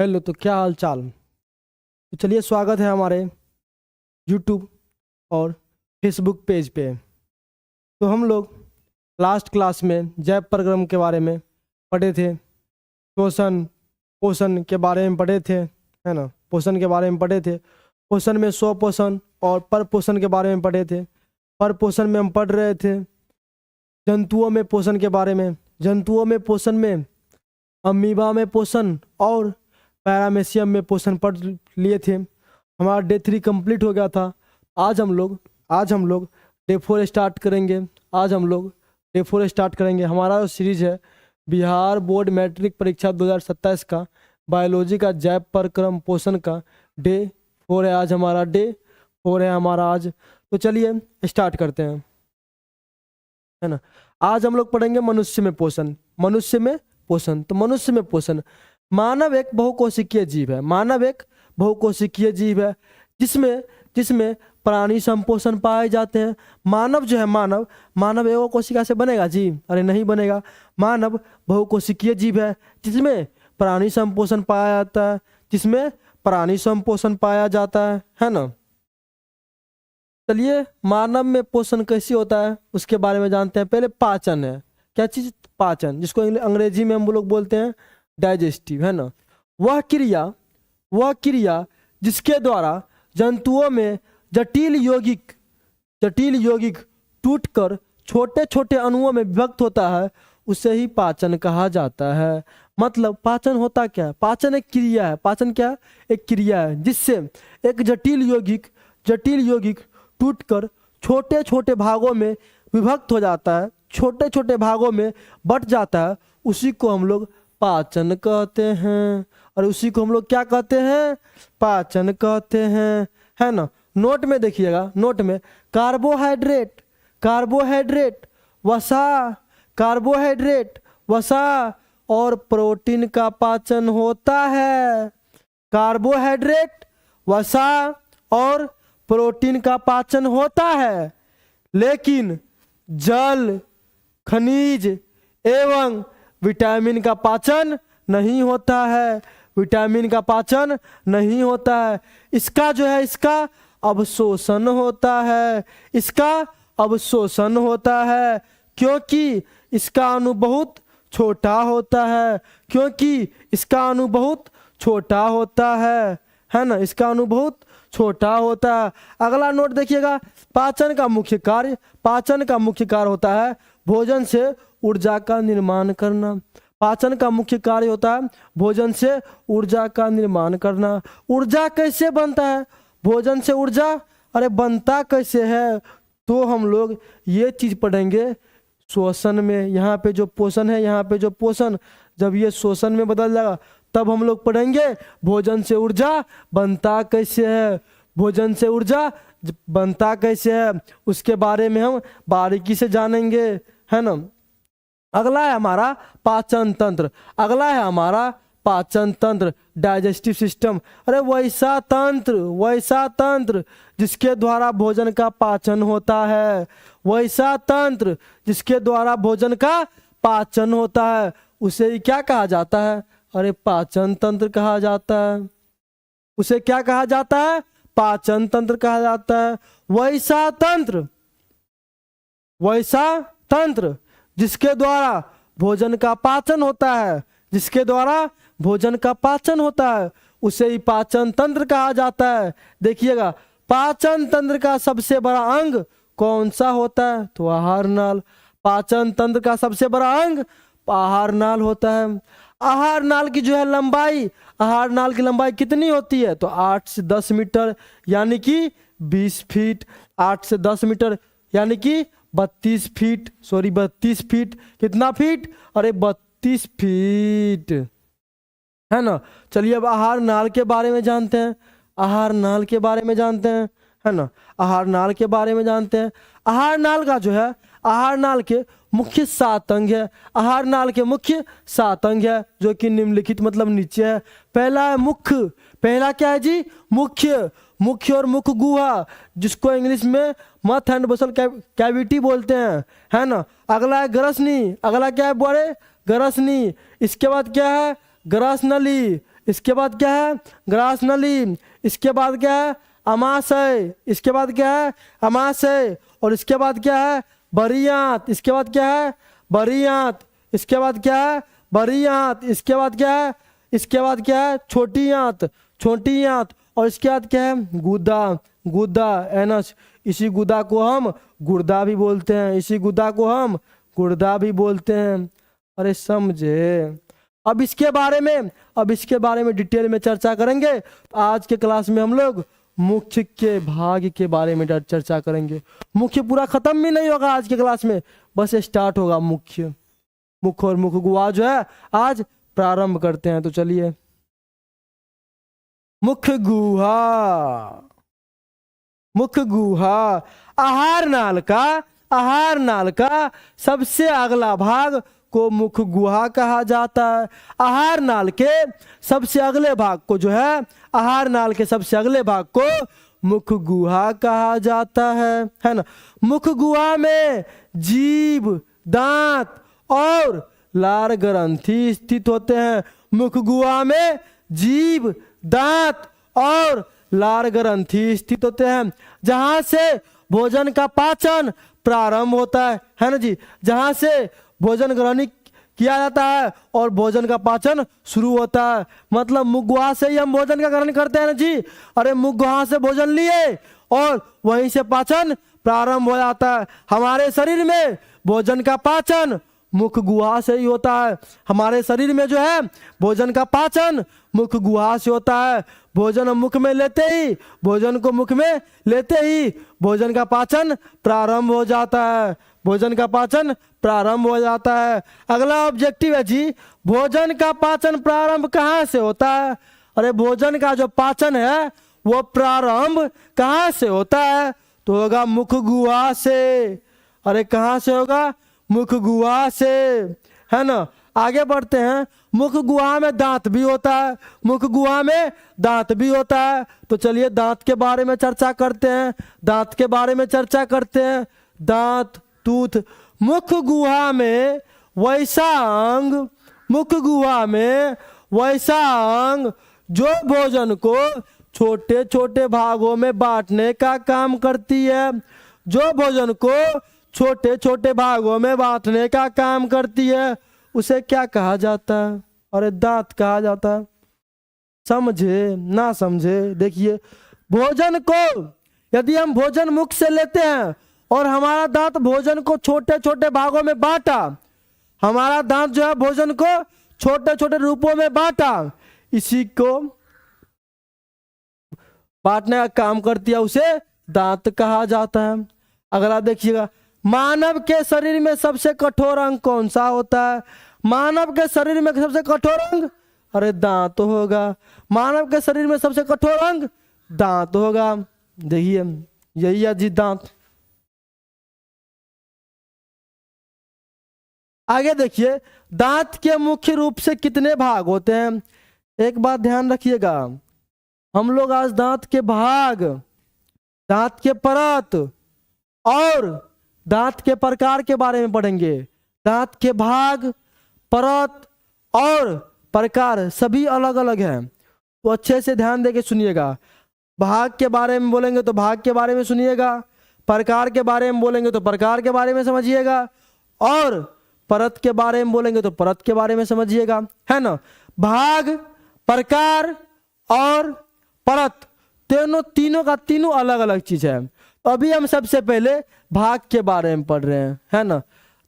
Hello, तो क्या हाल चाल। तो चलिए, स्वागत है हमारे यूट्यूब और फेसबुक पेज पे। तो हम लोग लास्ट क्लास में जैव प्रक्रम के बारे में पढ़े थे, पोषण पोषण के बारे में पढ़े थे, है ना। पोषण के बारे में पढ़े थे। पोषण में स्व पोषण और पर पोषण के बारे में पढ़े थे। पर पोषण में हम पढ़ रहे थे जंतुओं में पोषण के बारे में। जंतुओं में पोषण में अमीबा में पोषण और पैरामेशियम में पोषण पढ़ लिए थे। हमारा डे 3 कंप्लीट हो गया था। आज हम लोग डे 4 स्टार्ट करेंगे। हमारा जो सीरीज है बिहार बोर्ड मैट्रिक परीक्षा 2027 का बायोलॉजी का जैव प्रक्रम पोषण का डे 4 है। आज हमारा डे 4 है आज। तो चलिए स्टार्ट करते हैं, है ना। आज हम लोग पढ़ेंगे मनुष्य में पोषण। तो मनुष्य में पोषण, मानव एक बहुकोशिकीय जीव है जिसमें प्राणी संपोषण पाए जाते हैं। मानव जो है मानव एवं कोशिका से बनेगा जी? अरे नहीं बनेगा। मानव बहुकोशिकीय जीव है जिसमें प्राणी संपोषण पाया जाता है ना। चलिए, मानव में पोषण कैसे होता है उसके बारे में जानते हैं। पहले पाचन है। क्या चीज? पाचन, जिसको अंग्रेजी में हम लोग बोलते हैं डाइजेस्टिव, है ना। वह क्रिया जिसके द्वारा जंतुओं में जटिल यौगिक टूटकर छोटे छोटे अणुओं में विभक्त होता है, उसे ही पाचन कहा जाता है। मतलब पाचन होता क्या है? पाचन एक क्रिया है। पाचन क्या? एक क्रिया है जिससे एक जटिल यौगिक टूटकर छोटे छोटे भागों में विभक्त हो जाता है, छोटे छोटे भागों में बट जाता है। उसी को हम लोग पाचन कहते हैं। और उसी को हम लोग क्या कहते हैं? पाचन कहते हैं, है ना। नोट में देखिएगा, नोट में कार्बोहाइड्रेट वसा और प्रोटीन का पाचन होता है। कार्बोहाइड्रेट, वसा और प्रोटीन का पाचन होता है, लेकिन जल, खनिज एवं विटामिन का पाचन नहीं होता है। इसका अवशोषण होता है, क्योंकि इसका अणु बहुत छोटा होता है। है ना। इसका अणु बहुत छोटा होता है। अगला नोट देखिएगा, पाचन का मुख्य कार्य होता है भोजन से ऊर्जा का निर्माण करना। पाचन का मुख्य कार्य होता है भोजन से ऊर्जा का निर्माण करना। ऊर्जा कैसे बनता है? भोजन से ऊर्जा, अरे बनता कैसे है? तो हम लोग ये चीज पढ़ेंगे श्वसन में। यहाँ पे जो पोषण है, पोषण जब ये श्वसन में बदल जाएगा तब हम लोग पढ़ेंगे भोजन से ऊर्जा बनता कैसे है। उसके बारे में हम बारीकी से जानेंगे, है ना। अगला है हमारा पाचन तंत्र, डाइजेस्टिव सिस्टम। अरे वैसा तंत्र जिसके द्वारा भोजन का पाचन होता है, उसे ही क्या कहा जाता है? अरे पाचन तंत्र कहा जाता है। उसे क्या कहा जाता है? पाचन तंत्र कहा जाता है। वैसा तंत्र जिसके द्वारा भोजन का पाचन होता है, उसे ही पाचन तंत्र कहा जाता है। देखिएगा, पाचन तंत्र का सबसे बड़ा अंग कौन सा होता है? तो आहार नाल। पाचन तंत्र का सबसे बड़ा अंग आहार नाल होता है। आहार नाल की लंबाई कितनी होती है? तो 8 से 10 मीटर यानी कि 20 फीट। 8 से 10 मीटर यानी कि 32 फीट। कितना फीट? अरे 32 फीट, है ना। चलिए, अब आहार नाल के बारे में जानते हैं, है ना। आहार नाल के मुख्य 7 अंग है। जो कि निम्नलिखित मतलब नीचे है। पहला है मुख्य। पहला क्या है जी? मुख्य और मुख्य गुहा, जिसको इंग्लिश में मथ एंड बसल कैविटी बोलते हैं, है ना। अगला है ग्रसनी। अगला क्या है बड़े? ग्रसनी। इसके बाद क्या है? ग्रसनली। इसके बाद क्या है, ग्रास नली, इसके बाद क्या है, अमाशय, इसके बाद क्या है, अमाशय, और इसके बाद क्या है, बरियात, इसके बाद क्या है, बरियात, इसके बाद क्या है, बरियात, इसके बाद क्या है, इसके बाद क्या है, छोटी आंत, छोटी आंत, और इसके बाद क्या है, गुदा, गुदा एनस, इसी गुदा को हम गुर्दा भी बोलते हैं, इसी गुदा को हम गुर्दा भी बोलते हैं। अरे समझे। अब इसके बारे में डिटेल में चर्चा करेंगे। आज के क्लास में हम लोग मुख्य के भाग के बारे में चर्चा करेंगे। मुख्य पूरा खत्म भी नहीं होगा आज के क्लास में, बस स्टार्ट होगा मुख्य। मुख्य और मुख्य गुहा जो है आज प्रारंभ करते हैं। तो चलिए, मुख्य गुहा, मुख्य गुहा आहार नाल का सबसे अगला भाग को मुख्य गुहा कहा जाता है। आहार नाल के सबसे अगले भाग को जो है मुख्य गुहा कहा जाता है ना। मुख्य गुहा में जीभ, दांत और लार ग्रंथि स्थित होते हैं। मुख्य गुहा में जीभ, दांत और लार ग्रंथि स्थित होते हैं, जहां से भोजन का पाचन प्रारंभ होता है ना जी। जहां से भोजन ग्रहण किया जाता है और भोजन का पाचन शुरू होता है। मतलब मुख गुहा से ही हम भोजन का ग्रहण करते हैं ना जी। अरे मुख गुहा से भोजन लिए और वहीं से पाचन प्रारंभ हो जाता है। हमारे शरीर में भोजन का पाचन मुख गुहा से ही होता है। हमारे शरीर में जो है भोजन का पाचन मुख गुहा से होता है। भोजन मुख में लेते ही, भोजन को मुख में लेते ही भोजन का पाचन प्रारंभ हो जाता है। भोजन का पाचन प्रारंभ हो जाता है। अगला ऑब्जेक्टिव है जी, भोजन का पाचन प्रारंभ कहाँ से होता है। अरे भोजन का जो पाचन है वो प्रारंभ कहाँ से होता है, तो होगा मुख गुहा से। अरे कहाँ से होगा, मुख गुहा से, है ना। आगे बढ़ते हैं। मुख गुहा में दांत भी होता है, मुख गुहा में दांत भी होता है। तो चलिए दांत के बारे में चर्चा करते हैं, दांत के बारे में चर्चा करते हैं। दांत, टूथ। मुख गुहा में वैसा अंग, मुख गुहा में वैसा अंग जो भोजन को छोटे छोटे भागों में बांटने का काम करती है, जो भोजन को छोटे छोटे भागों में बांटने का काम करती है, उसे क्या कहा जाता है। अरे दांत कहा जाता है। समझे ना समझे, देखिए भोजन को यदि हम भोजन मुख से लेते हैं और हमारा दांत भोजन को छोटे छोटे भागों में बांटा, हमारा दांत जो है भोजन को छोटे छोटे रूपों में बांटा, इसी को बांटने का काम करती है, उसे दांत कहा जाता है। अगला देखिएगा, मानव के शरीर में सबसे कठोर अंग कौन सा होता है। मानव के शरीर में सबसे कठोर अंग, अरे दांत होगा। मानव के शरीर में सबसे कठोर अंग दांत होगा। देखिए यही है जी दांत। आगे देखिए, दांत के मुख्य रूप से कितने भाग होते हैं। एक बात ध्यान रखिएगा, हम लोग आज दांत के भाग, दांत के परत और दांत के प्रकार के बारे में पढ़ेंगे। दांत के भाग, परत और प्रकार सभी अलग अलग हैं, तो अच्छे से ध्यान देके सुनिएगा। भाग के बारे में बोलेंगे तो भाग के बारे में सुनिएगा, प्रकार के बारे में बोलेंगे तो प्रकार के बारे में समझिएगा, और परत के बारे में बोलेंगे तो परत के बारे में समझिएगा, है ना। भाग, प्रकार और परत तीनों का तीनों अलग अलग चीज है। अभी हम सबसे पहले भाग के बारे में पढ़ रहे हैं, है ना।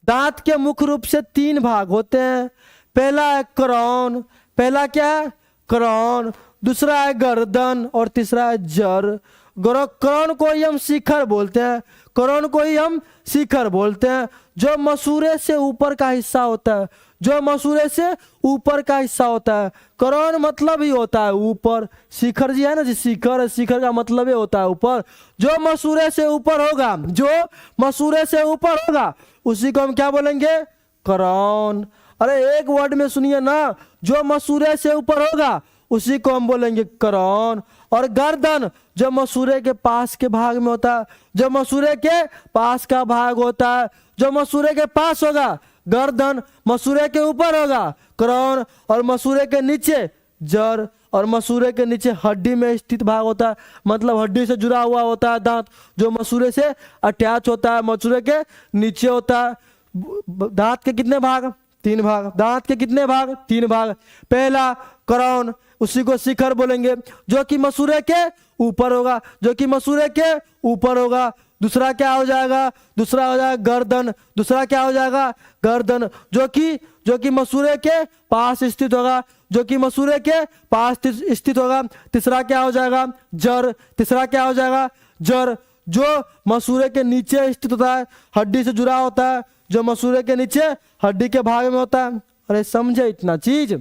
दांत के मुख्य रूप से 3 भाग होते हैं। पहला है क्राउन, पहला क्या है, क्राउन। दूसरा है गर्दन और तीसरा है जड़। क्राउन को ही हम शिखर बोलते हैं, क्राउन को ही हम शिखर बोलते हैं, जो मसूड़े से ऊपर का हिस्सा होता है, जो मसूड़े से ऊपर का हिस्सा होता है। क्राउन मतलब ही होता है ऊपर। शिखर जी है ना जी, शिखर, शिखर का मतलब ही होता है ऊपर। जो मसूड़े से ऊपर होगा, जो मसूड़े से ऊपर होगा, उसी को हम क्या बोलेंगे, क्राउन। अरे एक वर्ड में सुनिए ना, जो मसूड़े से ऊपर होगा उसी को हम बोलेंगे क्राउन। और गर्दन जो मसूड़े के पास के भाग में होता है, जो मसूड़े के पास का भाग होता है, जो मसूड़े के पास होगा गर्दन, मसूड़े के ऊपर होगा क्राउन, और मसूड़े के नीचे जड़, और मसूड़े के नीचे हड्डी में स्थित भाग होता है, मतलब हड्डी से जुड़ा हुआ होता है दांत, जो मसूड़े से अटैच होता है, मसूड़े के नीचे होता है। दांत के कितने भाग? 3 भाग। दांत के कितने भाग? 3 भाग। पहला क्राउन, उसी को शिखर बोलेंगे, जो कि मसूड़े के ऊपर होगा, जो कि मसूड़े के ऊपर होगा। दूसरा क्या हो जाएगा? दूसरा हो जाएगा गर्दन। दूसरा क्या हो जाएगा? गर्दन, जो कि मसूड़े के पास स्थित होगा, जो कि मसूड़े के पास स्थित होगा। तीसरा क्या हो जाएगा? जड़। तीसरा क्या हो जाएगा? जड़, जो मसूड़े के नीचे स्थित होता है, हड्डी से जुड़ा होता है, जो मसूड़े के नीचे हड्डी के भाग में होता है। अरे समझे इतना चीज?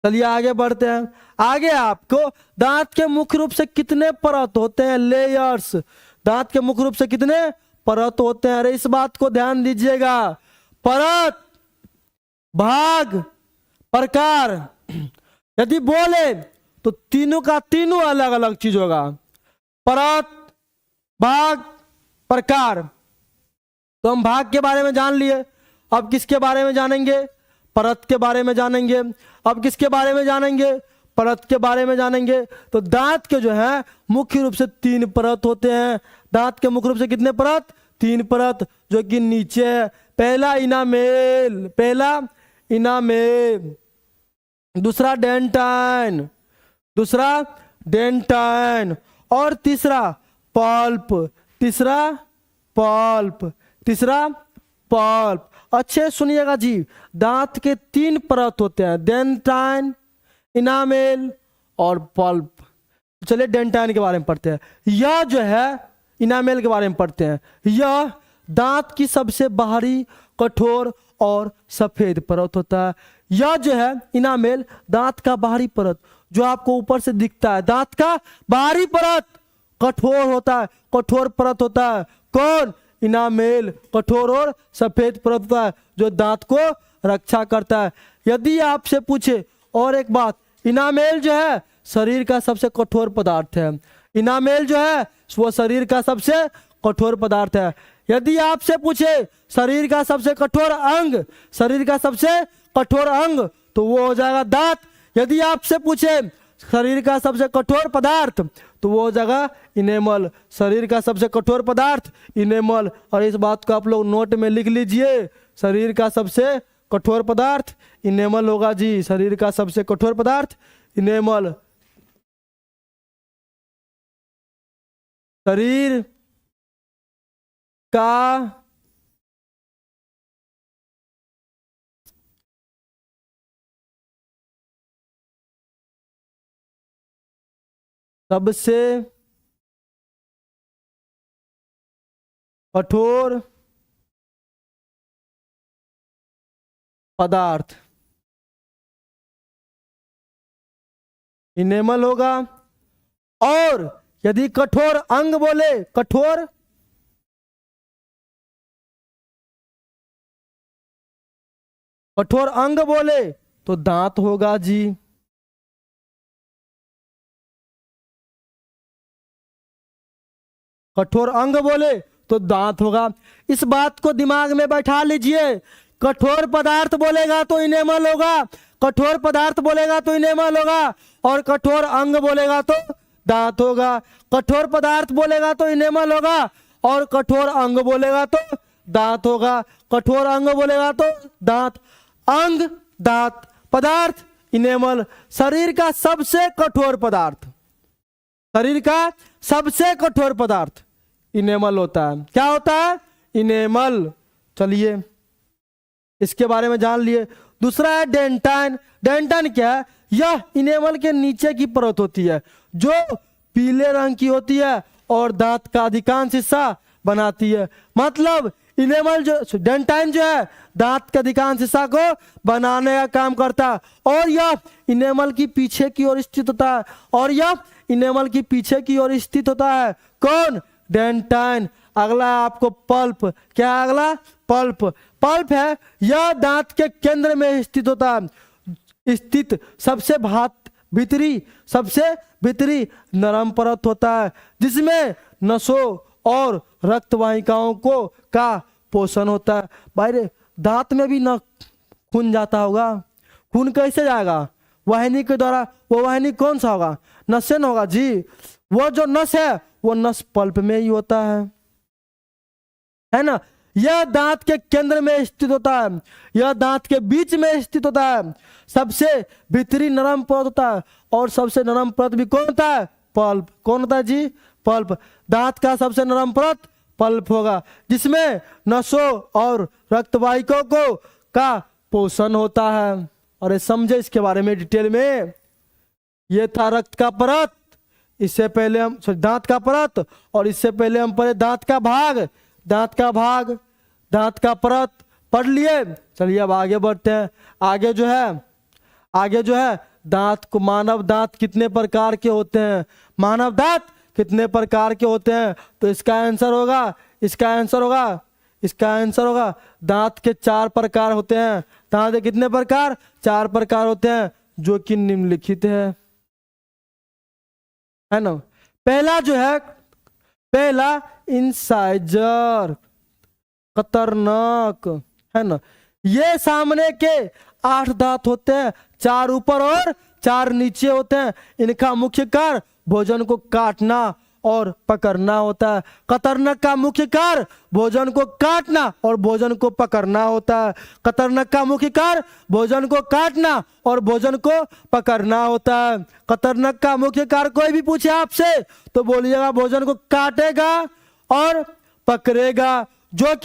चलिए आगे बढ़ते हैं। आगे आपको दांत के मुख्य रूप से कितने परत होते हैं? लेयर्स। दांत के मुख्य रूप से कितने परत होते हैं? अरे इस बात को ध्यान दीजिएगा। परत, भाग, प्रकार, यदि बोले तो तीनों का तीनों अलग अलग चीज होगा। परत, भाग, प्रकार। तो हम भाग के बारे में जान लिए, अब किसके बारे में जानेंगे? परत के बारे में जानेंगे। अब किसके बारे में जानेंगे? परत के बारे में जानेंगे। तो दांत के जो है मुख्य रूप से 3 परत होते हैं। दांत के मुख्य रूप से कितने परत? 3 परत, जो कि नीचे है। पहला इनामेल, पहला इनामेल, दूसरा डेंटाइन, दूसरा डेंटाइन, और तीसरा पल्प, तीसरा पल्प, तीसरा पल्प। अच्छे सुनिएगा जी, दांत के 3 परत होते हैं, डेंटाइन, इनामेल और पल्प। चलिए डेंटाइन के बारे में पढ़ते हैं। यह जो है इनामेल के बारे में पढ़ते हैं। यह दांत की सबसे बाहरी, कठोर और सफेद परत होता है। यह जो है इनामेल, दांत का बाहरी परत, जो आपको ऊपर से दिखता है, दांत का बाहरी परत कठोर होता है, कठोर परत होता है। कौन? इनामेल कठोर और सफेद परत होता है, जो दांत को रक्षा करता है। यदि आपसे पूछे और एक बात, इनामेल जो है शरीर का सबसे कठोर पदार्थ है। इनामेल जो है वो शरीर का सबसे कठोर पदार्थ है। यदि आपसे पूछे शरीर का सबसे कठोर अंग, शरीर का सबसे कठोर अंग, तो वो हो जाएगा दांत। यदि आपसे पूछे शरीर का सबसे कठोर पदार्थ, तो वो हो जाएगा इनेमल। शरीर का सबसे कठोर पदार्थ इनेमल। और इस बात को आप लोग नोट में लिख लीजिए, शरीर का सबसे कठोर पदार्थ इनेमल होगा जी। शरीर का सबसे कठोर पदार्थ इनेमल। शरीर का सबसे कठोर पदार्थ इनेमल होगा। और यदि कठोर अंग बोले, कठोर अंग बोले तो दांत होगा जी। कठोर अंग बोले तो दांत होगा। इस बात को दिमाग में बैठा लीजिए। कठोर पदार्थ बोलेगा तो इनेमल होगा, कठोर पदार्थ बोलेगा तो इनेमल होगा, और कठोर अंग बोलेगा तो दांत होगा। कठोर पदार्थ बोलेगा तो इनेमल होगा, और कठोर अंग बोलेगा तो दांत होगा। कठोर अंग बोलेगा तो दांत, अंग, दांत, पदार्थ इनेमल। शरीर का सबसे कठोर पदार्थ, शरीर का सबसे कठोर पदार्थ इनेमल होता है। क्या होता है? इनेमल। चलिए इसके बारे में जान लिए। दूसरा है डेंटाइन। डेंटाइन क्या है? यह इनेमल के नीचे की परत होती है, जो पीले रंग की होती है और दांत का अधिकांश हिस्सा बनाती है। मतलब इनेमल जो, डेंटाइन जो है दांत के अधिकांश हिस्सा को बनाने का काम करता है, और यह इनेमल की पीछे की ओर स्थित होता है, और यह इनेमल की पीछे की ओर स्थित होता है। कौन? डेंटाइन। अगला है आपको पल्प। क्या है अगला? पल्प। पल्प है, यह दांत के केंद्र में स्थित होता है, स्थित सबसे भीतरी नरम परत होता है, जिसमें नसों और रक्त वाहिकाओं को का पोषण होता है। भाई दांत में भी ना खून जाता होगा। खून कैसे जाएगा? वाहिनी के द्वारा, वो वाहिनी कौन सा होगा? नसेन होगा जी। वो जो नस है वो नस पल्प में ही होता है ना। यह दांत के केंद्र में स्थित होता है, यह दांत के बीच में स्थित होता है, सबसे भीतरी नरम परत होता है, और सबसे नरम परत भी कौन होता है? पल्प। कौन होता है जी? पल्प। दांत का सबसे नरम परत पल्प होगा, जिसमें नसों और रक्तवाहिकाओं को का पोषण होता है। और ये समझे इसके बारे में डिटेल में। ये था रक्त का परत, इससे पहले हम दांत का परत, और इससे पहले हम पढ़े दांत का भाग, दांत का भाग, दांत का परत पढ़ लिए। चलिए अब आगे बढ़ते हैं। आगे जो है दांत को, मानव दांत कितने प्रकार के होते हैं? मानव दांत कितने प्रकार के होते हैं? तो इसका आंसर होगा दांत के 4 प्रकार होते हैं। दांत के कितने प्रकार? 4 प्रकार होते हैं, जो कि निम्नलिखित है ना। पहला इंसाइजर, कतरनक, है ना। ये सामने के 8 दांत होते हैं, 4 ऊपर और 4 नीचे होते हैं। इनका मुख्य कार्य भोजन को काटना और पकड़ना होता है। कतरनक का मुख्य कार्य भोजन को काटना और भोजन को पकड़ना होता है। कतरनक का मुख्य कार्य भोजन को काटना और भोजन को पकड़ना होता है। कतरनक का मुख्य कार्य कोई भी पूछे आपसे तो बोलिएगा भोजन को काटेगा और पकड़ेगा, जो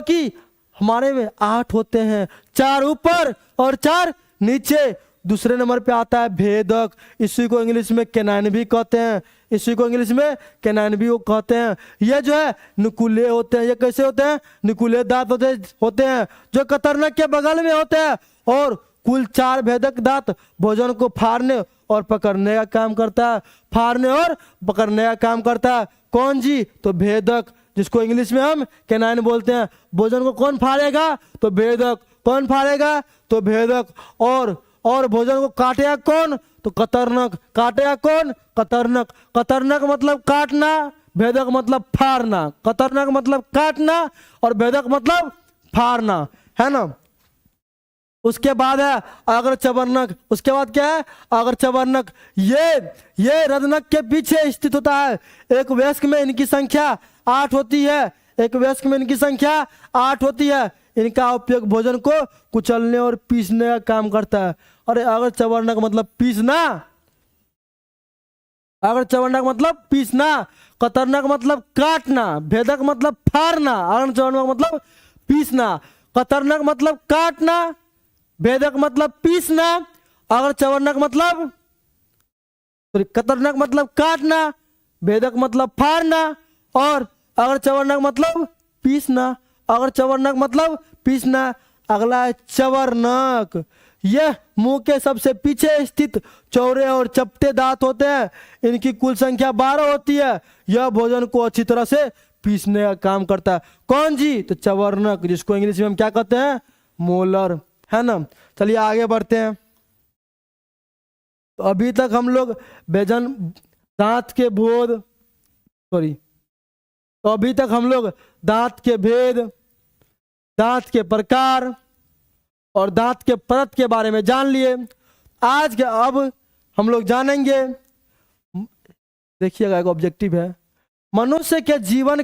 कि हमारे में 8 होते हैं, 4 ऊपर और 4 नीचे। दूसरे नंबर पे आता है भेदक, इसी को इंग्लिश में कैनाइन भी कहते हैं, ये जो है नुकुले होते हैं। ये कैसे होते हैं? नुकुले दांत होते हैं जो कतरनक के बगल में होते हैं, और कुल 4 भेदक दांत भोजन को फाड़ने और पकड़ने का काम करता है। कौन जी? तो भेदक, जिसको इंग्लिश में हम कैनाइन बोलते हैं। भोजन को कौन फाड़ेगा? तो भेदक। कौन फाड़ेगा? तो भेदक। और भोजन को काटेगा कौन? तो कतरनक। काटेगा कौन? कतरनक। कतरनक मतलब काटना, भेदक मतलब फाड़ना। कतरनक मतलब काटना और भेदक मतलब फाड़ना, है ना। उसके बाद है अगर चबरनक। उसके बाद क्या है? अगर चबरनक। ये रदनक के पीछे स्थित होता है। एक वयस्क में इनकी संख्या 8 होती है। इनका उपयोग भोजन को कुचलने और पीसने का काम करता है। अरे अगर चबरनक मतलब पीसना, कतरनक मतलब काटना, भेदक मतलब फाड़ना, अगर चबरनक मतलब पीसना। कतरनक मतलब काटना, भेदक मतलब पीसना, अगर चबरनक मतलब कतरनक मतलब काटना, भेदक मतलब फाड़ना, और अगर चबरनक मतलब पीसना। अगला है चबरनक। यह मुंह के सबसे पीछे स्थित चौड़े और चपटे दांत होते हैं। इनकी कुल संख्या 12 होती है। यह भोजन को अच्छी तरह से पीसने का काम करता है। कौन जी? तो चबरनक, जिसको इंग्लिश में हम क्या कहते हैं? मोलर, है ना। चलिए आगे बढ़ते हैं। तो अभी तक हम लोग दांत के भेद, दांत के प्रकार और दांत के परत के बारे में जान लिए। अब हम लोग जानेंगे, देखिएगा एक ऑब्जेक्टिव है। मनुष्य के जीवन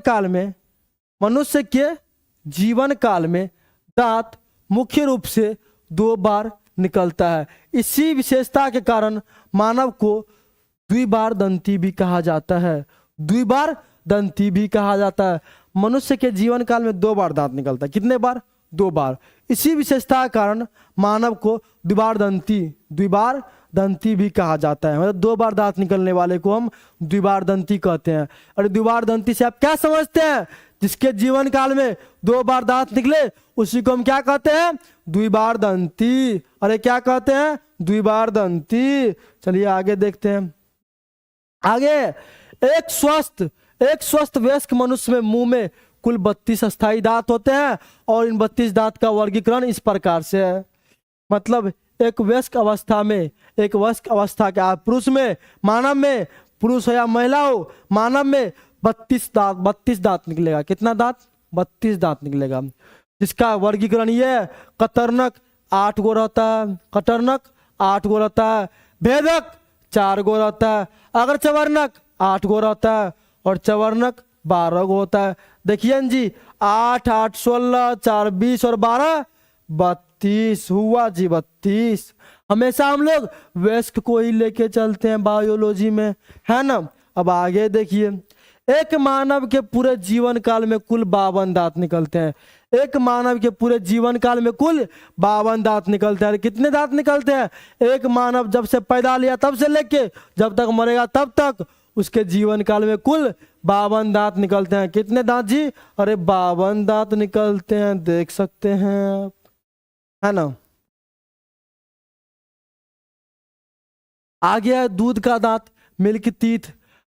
काल में दांत मुख्य रूप से 2 बार निकलता है। इसी विशेषता के कारण मानव को द्विबारदंती भी कहा जाता है। मनुष्य के जीवन काल में 2 बार दांत निकलता है। कितने बार? 2 बार। इसी विशेषता के कारण मानव को द्विबारदंती भी कहा जाता है। मतलब 2 बार दांत निकलने वाले को हम द्विबारदंती कहते हैं। और द्विबारदंती से आप क्या समझते हैं? जिसके जीवन काल में 2 बार दांत निकले उसी को हम क्या कहते हैं? द्विबारदंती। अरे क्या कहते हैं? द्विबारदंती। चलिए आगे देखते हैं। आगे एक स्वस्थ वयस्क मनुष्य में मुंह में कुल 32 अस्थायी दांत होते हैं, और इन 32 दांत का वर्गीकरण इस प्रकार से है। मतलब एक वयस्क अवस्था के मानव में, पुरुष हो या महिला हो, मानव में 32 दांत निकलेगा। कितना दांत? 32 दांत निकलेगा। जिसका वर्गीकरण ये है, कतरनक 8 गो रहता है। कतरनक 8 गो रहता है, भेदक 4 गो रहता है, अगर चवर्णक 8 गो रहता है और चवर्णक 12 गो होता है। देखिए जी 8 8 16 4 20 और 12 32 हुआ जी 32। हमेशा हम लोग वेस्ट को ही लेके चलते हैं बायोलॉजी में, है ना। अब आगे देखिए, एक मानव के पूरे जीवन काल में कुल 52 दांत निकलते हैं। एक मानव के पूरे जीवन काल में कुल 52 दांत निकलते हैं। कितने दांत निकलते हैं? एक मानव जब से पैदा लिया तब से लेके जब तक मरेगा तब तक उसके जीवन काल में कुल 52 दांत निकलते हैं। कितने दांत जी? अरे 52 दांत निकलते हैं, देख सकते हैं आप, है ना। आगे है दूध का दांत, मिल्क टीथ।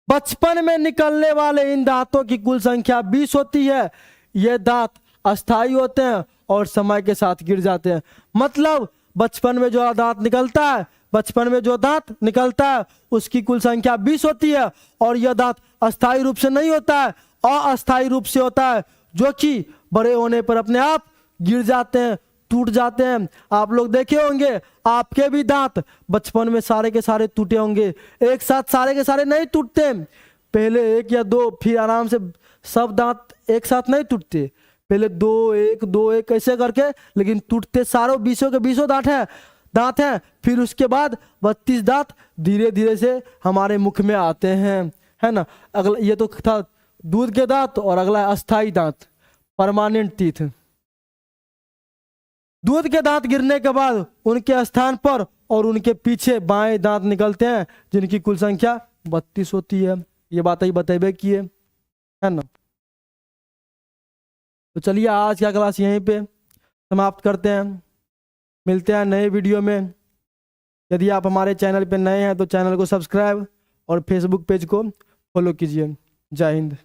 बचपन में निकलने वाले इन दांतों की कुल संख्या 20 होती है। ये दांत अस्थायी होते हैं और समय के साथ गिर जाते हैं। मतलब बचपन में जो दांत निकलता है, बचपन में जो दांत निकलता है उसकी कुल संख्या 20 होती है और यह दांत अस्थायी रूप से नहीं होता है, अस्थायी रूप से होता है, जो कि बड़े होने पर अपने आप गिर जाते हैं, टूट जाते हैं। आप लोग देखे होंगे आपके भी दांत बचपन में सारे के सारे टूटे होंगे। एक साथ सारे के सारे नहीं टूटते, पहले 1 या 2, फिर आराम से सब दांत एक साथ नहीं टूटते, पहले 2 1 2 1 ऐसे करके, लेकिन टूटते सारों 20 के 20 दांत हैं। फिर उसके बाद 32 दांत धीरे धीरे से हमारे मुख में आते हैं, है ना। अगला ये तो था दूध के दांत और अगला अस्थाई दांत, परमानेंट टीथ। दूध के दांत गिरने के बाद उनके स्थान पर और उनके पीछे बाएं दांत निकलते हैं, जिनकी कुल संख्या 32 होती है। ये बात ही बतेबे किए, है ना। तो चलिए आज का क्लास यहीं पे समाप्त करते हैं, मिलते हैं नए वीडियो में। यदि आप हमारे चैनल पे नए हैं तो चैनल को सब्सक्राइब और फेसबुक पेज को फॉलो कीजिए। जय हिंद।